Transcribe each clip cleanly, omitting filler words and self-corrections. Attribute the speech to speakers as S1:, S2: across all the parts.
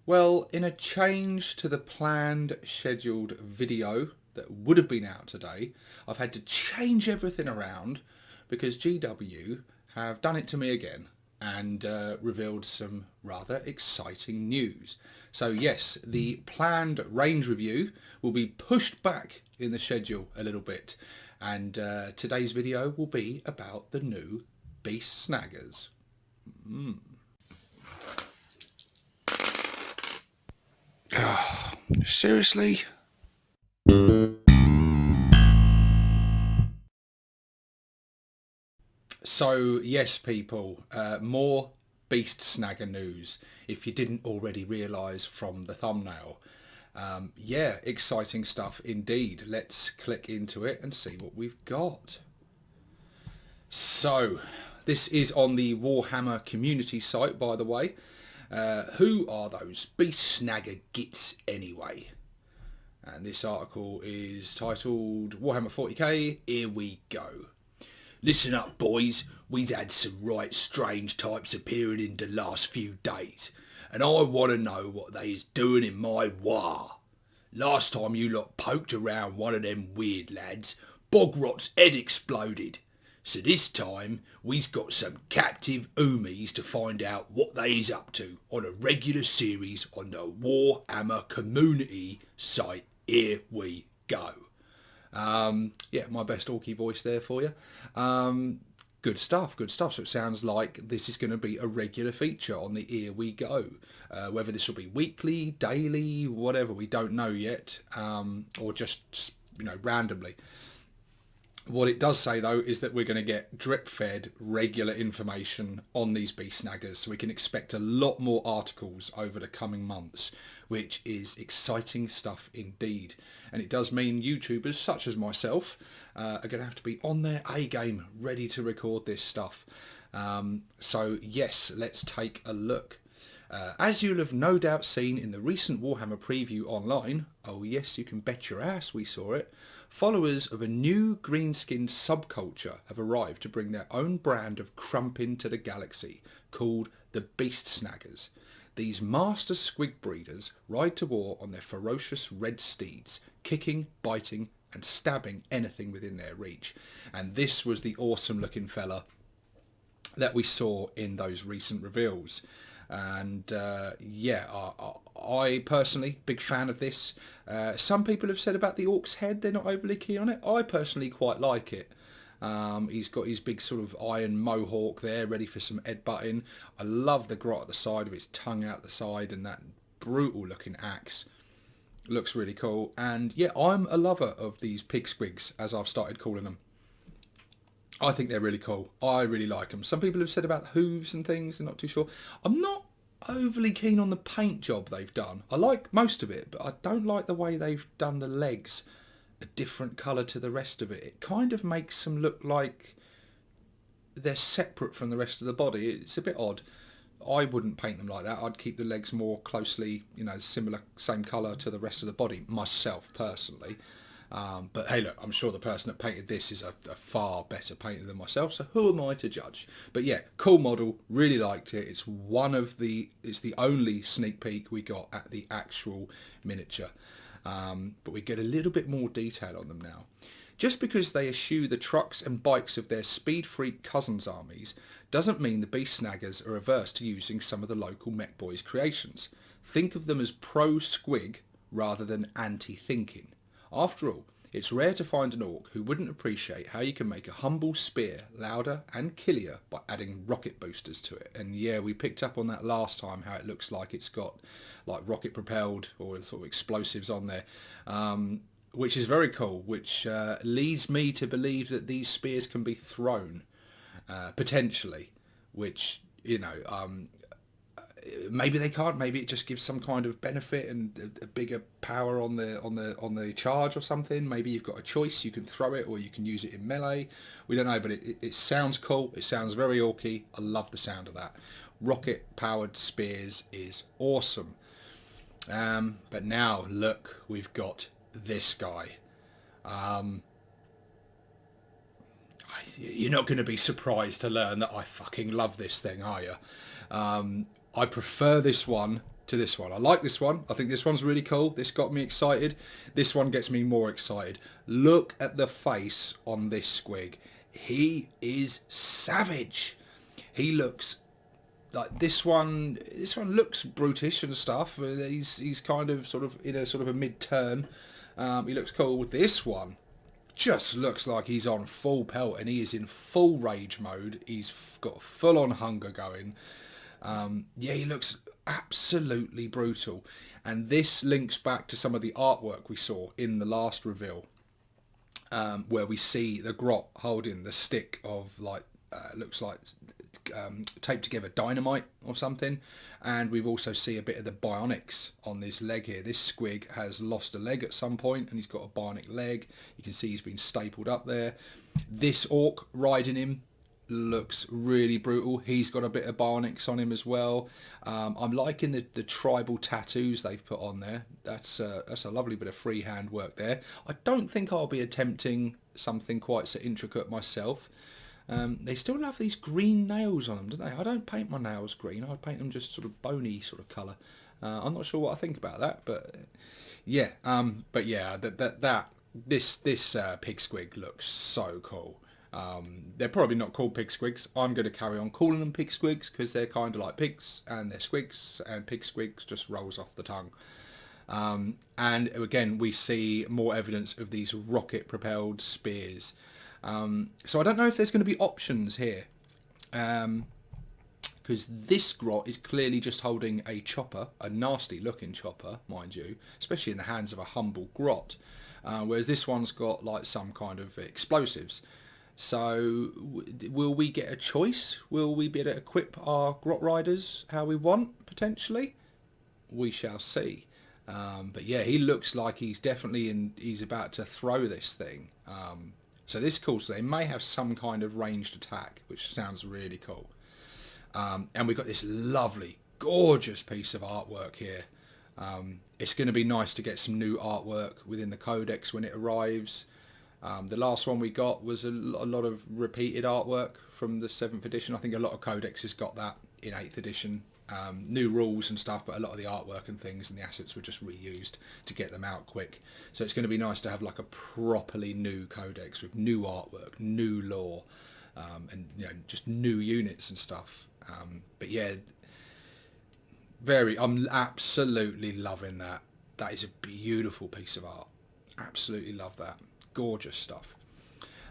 S1: Well, in a change to the planned scheduled video that would have been out today, I've had to change everything around because GW have done it to me again and revealed some rather exciting news. So yes, the planned range review will be pushed back in the schedule a little bit, and today's video will be about the new Beast Snaggas.
S2: Oh, seriously?
S1: So yes, people, more Beast Snagga news, if you didn't already realise from the thumbnail. Yeah, exciting stuff indeed. Let's click into it and see what we've got. So, this is on the Warhammer Community site, by the way. Who are those Beast Snagga Gitz anyway? And this article is titled Warhammer 40k, Here We Go. Listen up, boys. We've had some right strange types appearing in the last few days, and I want to know what they is doing in my war. Last time you lot poked around one of them weird lads, Bogrot's head exploded. So this time, we's got some captive oomies to find out what they is up to on a regular series on the Warhammer Community site. Here we go. Yeah, my best Orky voice there for you. Good stuff, good stuff. So it sounds like this is going to be a regular feature on the Here We Go. Whether this will be weekly, daily, whatever, we don't know yet, or just, randomly. What it does say, though, is that we're going to get drip-fed regular information on these Beast Snaggas, so we can expect a lot more articles over the coming months, which is exciting stuff indeed. And it does mean YouTubers such as myself are going to have to be on their A-game, ready to record this stuff. So yes, let's take a look. As you'll have no doubt seen in the recent Warhammer preview online, oh yes, you can bet your ass we saw it, followers of a new green-skinned subculture have arrived to bring their own brand of crumpin to the galaxy, called the Beast Snaggas. These master squig breeders ride to war on their ferocious red steeds, kicking, biting and stabbing anything within their reach. And this was the awesome looking fella that we saw in those recent reveals. And yeah, I personally, big fan of this. Some people have said about the orc's head they're not overly keen on it. I personally quite like it. He's got his big sort of iron mohawk there, ready for some headbutting. I love the grot at the side of his tongue out the side, and that brutal looking axe. Looks really cool. And yeah, I'm a lover of these pig squigs, as I've started calling them. I think they're really cool. I really like them. Some people have said about hooves and things, they're not too sure. I'm not overly keen on the paint job they've done. I like most of it, but I don't like the way they've done the legs a different colour to the rest of it. It kind of makes them look like they're separate from the rest of the body. It's a bit odd. I wouldn't paint them like that. I'd keep the legs more closely, similar, same colour to the rest of the body, myself personally. But hey, look, I'm sure the person that painted this is a far better painter than myself, so who am I to judge? But yeah, cool model, really liked it. It's the only sneak peek we got at the actual miniature. But we get a little bit more detail on them now. Just because they eschew the trucks and bikes of their speed freak cousins armies doesn't mean the Beast Snaggas are averse to using some of the local Mech Boys creations. Think of them as pro-squig rather than anti-thinking. After all, it's rare to find an orc who wouldn't appreciate how you can make a humble spear louder and killier by adding rocket boosters to it. And yeah, we picked up on that last time, how it looks like it's got like rocket propelled or sort of explosives on there, which is very cool, which leads me to believe that these spears can be thrown, potentially, which, maybe they can't. Maybe it just gives some kind of benefit and a bigger power on the charge or something. Maybe you've got a choice. You can throw it or you can use it in melee. We don't know, but it sounds cool. It sounds very orky. I love the sound of that. Rocket-powered spears is awesome. But now, look, we've got this guy. You're not going to be surprised to learn that I fucking love this thing, are you? I prefer this one to this one. I like this one. I think this one's really cool. This got me excited. This one gets me more excited. Look at the face on this squig. He is savage. He looks like this one looks brutish and stuff. He's kind of sort of in a sort of a mid-turn. He looks cool. With this one, just looks like he's on full pelt and he is in full rage mode. He's got full-on hunger going. Yeah, he looks absolutely brutal. And this links back to some of the artwork we saw in the last reveal, where we see the grot holding the stick of like looks like taped together dynamite or something, and we've also see a bit of the bionics on this leg here. This squig has lost a leg at some point and he's got a bionic leg. You can see he's been stapled up there. This orc riding him looks really brutal. He's got a bit of bionics on him as well. I'm liking the tribal tattoos they've put on there. That's a lovely bit of freehand work there. I don't think I'll be attempting something quite so intricate myself. They still have these green nails on them, don't they? I don't paint my nails green. I paint them just sort of bony sort of colour. I'm not sure what I think about that, but yeah. This pig squig looks so cool. They're probably not called pig squigs. I'm going to carry on calling them pig squigs because they're kind of like pigs and they're squigs, and pig squigs just rolls off the tongue. And again, we see more evidence of these rocket propelled spears. So I don't know if there's going to be options here, because this grot is clearly just holding a chopper, a nasty looking chopper, mind you, especially in the hands of a humble grot, whereas this one's got like some kind of explosives. So will we get a choice? Will we be able to equip our grot riders how we want, potentially? We shall see. But yeah, he looks like he's definitely he's about to throw this thing. So this cool. So they may have some kind of ranged attack, which sounds really cool. And we've got this lovely, gorgeous piece of artwork here. It's going to be nice to get some new artwork within the codex when it arrives. The last one we got was a lot of repeated artwork from the 7th edition. I think a lot of codexes got that in 8th edition. New rules and stuff, but a lot of the artwork and things and the assets were just reused to get them out quick. So it's going to be nice to have like a properly new codex with new artwork, new lore, and just new units and stuff. But yeah, I'm absolutely loving that. That is a beautiful piece of art. Absolutely love that. Gorgeous stuff.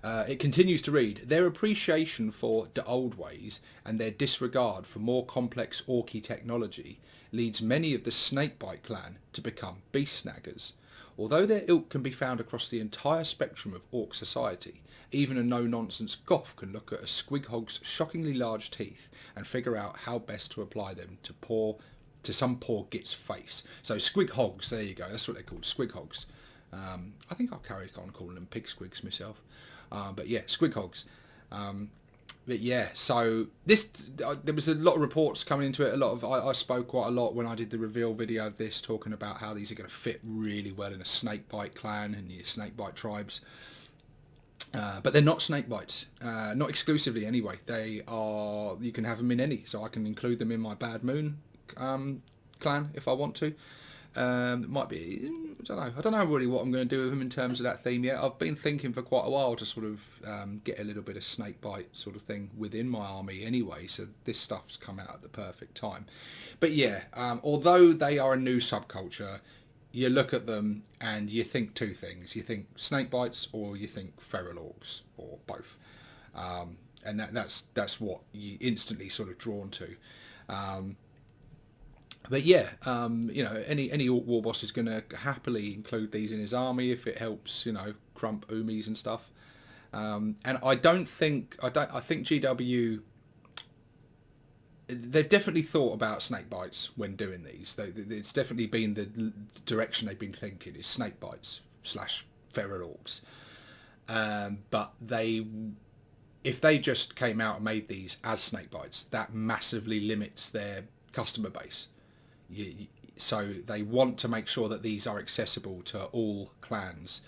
S1: It continues to read, their appreciation for the old ways and their disregard for more complex orky technology leads many of the Snakebite clan to become Beast Snaggas. Although their ilk can be found across the entire spectrum of orc society, even a no-nonsense goth can look at a squighog's shockingly large teeth and figure out how best to apply them to some poor Gitz face. So squighogs, there you go, that's what they're called, squighogs. I think I'll carry on calling them pig squigs myself. But yeah, squighogs. But yeah, so this there was a lot of reports coming into it. I spoke quite a lot when I did the reveal video of this, talking about how these are going to fit really well in a snakebite clan and your snakebite tribes. But they're not snakebites, not exclusively anyway. They are. You can have them in any, so I can include them in my Bad Moon clan if I want to. Might be, I don't know really what I'm going to do with them in terms of that theme yet. I've been thinking for quite a while to sort of get a little bit of snakebite sort of thing within my army anyway, so this stuff's come out at the perfect time. But yeah, although they are a new subculture, you look at them and you think two things. You think snakebites or you think feral orcs, or both. And that's what you instantly sort of drawn to. But yeah, any orc war boss is going to happily include these in his army if it helps, crump Umis and stuff. And I think GW, they've definitely thought about snake bites when doing these. It's definitely been the direction they've been thinking is snake bites / feral orcs. But if they just came out and made these as snake bites, that massively limits their customer base. So they want to make sure that these are accessible to all clans.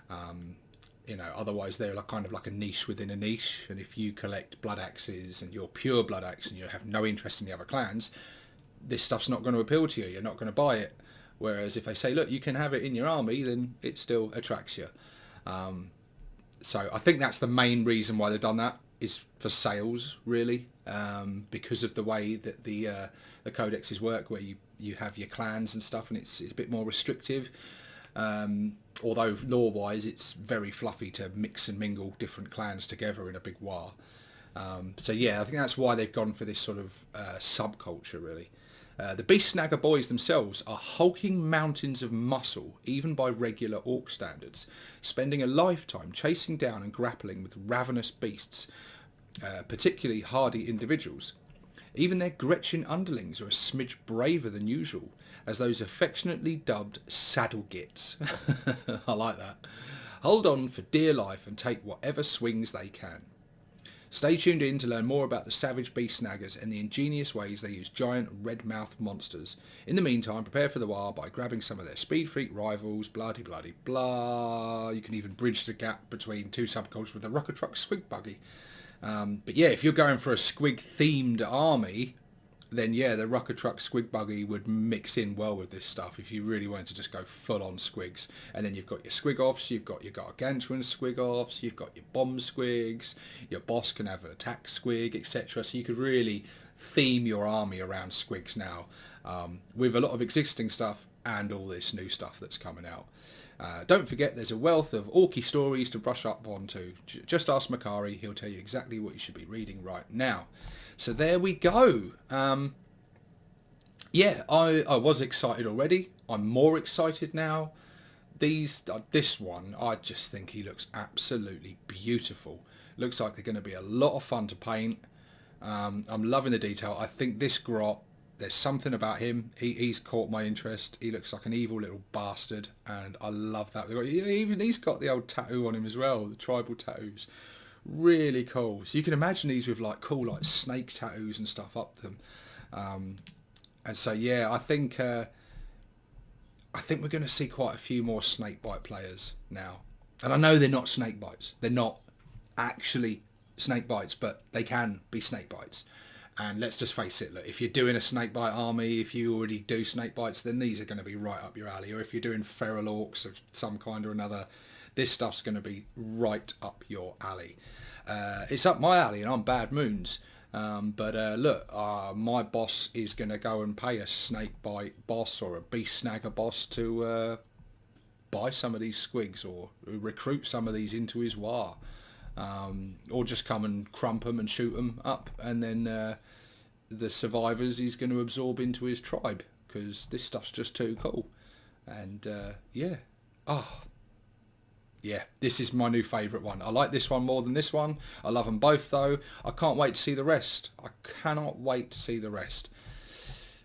S1: Otherwise they're kind of like a niche within a niche. And if you collect blood axes and you're pure blood axe and you have no interest in the other clans, this stuff's not going to appeal to you. You're not going to buy it. Whereas if they say, look, you can have it in your army, then it still attracts you. So I think that's the main reason why they've done that, is for sales, really, because of the way that the codexes work, where you have your clans and stuff, and it's a bit more restrictive. Although lore-wise, it's very fluffy to mix and mingle different clans together in a big war. So yeah, I think that's why they've gone for this sort of subculture, really. The Beast Snagga boys themselves are hulking mountains of muscle, even by regular orc standards, spending a lifetime chasing down and grappling with ravenous beasts, particularly hardy individuals. Even their Gretchen underlings are a smidge braver than usual, as those affectionately dubbed saddle Gitz. I like that. Hold on for dear life and take whatever swings they can. Stay tuned in to learn more about the savage Beast Snaggas and the ingenious ways they use giant red-mouthed monsters. In the meantime, prepare for the war by grabbing some of their speed freak rivals, blah-de-blah-de-blah. You can even bridge the gap between two subcultures with the rocker truck squig buggy. But yeah, if you're going for a squig-themed army, then yeah, the rocker truck squig buggy would mix in well with this stuff if you really wanted to just go full on squigs. And then you've got your squig-offs, you've got your gargantuan squig-offs, you've got your bomb squigs, your boss can have an attack squig, etc. So you could really theme your army around squigs now, with a lot of existing stuff and all this new stuff that's coming out. Don't forget, there's a wealth of orky stories to brush up on too. Just ask Makari, he'll tell you exactly what you should be reading right now. So there we go. Yeah, I was excited already. I'm more excited now. This one, I just think he looks absolutely beautiful. Looks like they're going to be a lot of fun to paint. I'm loving the detail. I think this grot, there's something about him. He's caught my interest. He looks like an evil little bastard, and I love that. Even he's got the old tattoo on him as well, the tribal tattoos. Really cool. So you can imagine these with like cool like snake tattoos and stuff up them. And so yeah, I think we're going to see quite a few more snakebite players now. And I know they're not snake bites. They're not actually snake bites, but they can be snake bites. And let's just face it, look, if you're doing a snakebite army, if you already do snake bites, then these are going to be right up your alley. Or if you're doing feral orcs of some kind or another, this stuff's going to be right up your alley. It's up my alley and I'm bad moons. But look, my boss is going to go and pay a snakebite boss or a Beast Snagga boss to buy some of these squigs or recruit some of these into his war. Or just come and crump them and shoot them up, and then the survivors he's going to absorb into his tribe, because this stuff's just too cool. And yeah, yeah, this is my new favourite one. I like this one more than this one. I love them both though. I can't wait to see the rest. I cannot wait to see the rest.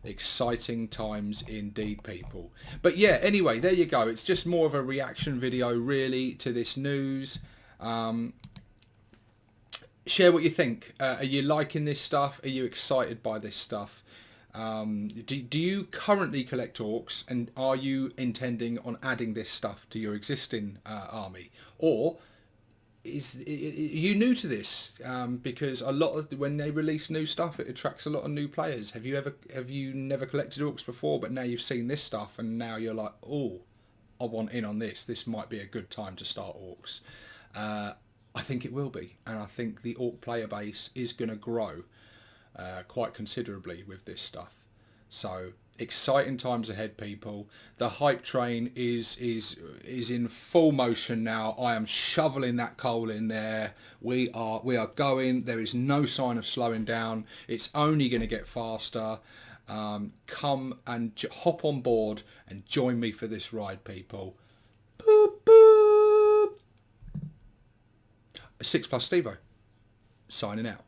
S1: Exciting times indeed, people. But yeah, anyway, there you go. It's just more of a reaction video really to this news. Share what you think. Are you liking this stuff? Are you excited by this stuff? Do you currently collect orcs, and are you intending on adding this stuff to your existing army, or are you new to this? Because a lot of when they release new stuff, it attracts a lot of new players. Have you never collected orcs before, but now you've seen this stuff, and now you're like, oh, I want in on this. This might be a good time to start orcs. I think it will be, and I think the orc player base is going to grow quite considerably with this stuff. So exciting times ahead, people. The hype train is in full motion now. I am shoveling that coal in there. We are going. There is no sign of slowing down. It's only going to get faster. Come and hop on board and join me for this ride, people. Boop, boop. 6+ Stevo, signing out.